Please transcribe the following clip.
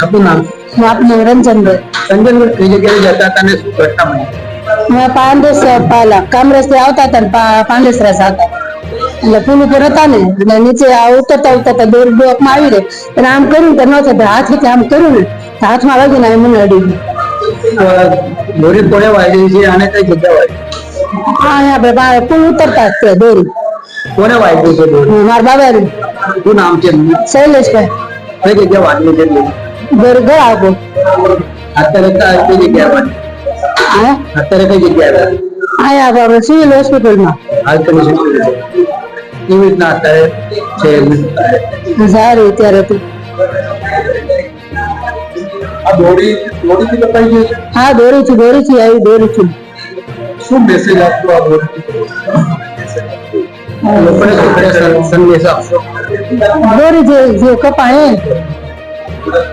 આપણું નામ? આપનું રંજનભાઈ. રંજનભાઈ કઈ જગ્યાએ જતા હતા અને શું ઘટના બની? મેં પાંડેસરા કામરેજ થી આવતા હતા ને પાંડેસરા જતા એટલે પુલ ઉપર હતા ને એટલે નીચે ઉતરતા ઉતરતા દોરી બ્લોકમાં આવી રહે એટલે આમ કર્યું કે ન થતા હાથથી આમ કર્યું ને હાથમાં વાગીને મને અડી ગયું. દોરી કોને વાગી છે અને કઈ જગ્યા વાગી? આપણે પુલ ઉતરતા જ છે દોરી. કોને વાગ્યું છે દોરી? મારા બાબા. શું નામ છે? શૈલેષભાઈ. કઈ જગ્યા વાગી છે દોરી ઘર આપો. અત્યારે કઈ જગ્યા વાગી? અત્યારે કઈ જગ્યા આયા આપણે સિવિલ હોસ્પિટલમાં. હાલ કરી છે કેવી રીતના અત્યારે છે? સારી અત્યારે તો. આ દોરીથી કપાઈ ગઈ છે? હા દોરીથી આવી દોરીથી. શું મેસેજ આપતો આ દોરી? લોકોને સંદેશ આપશો? દોરી જે કપાય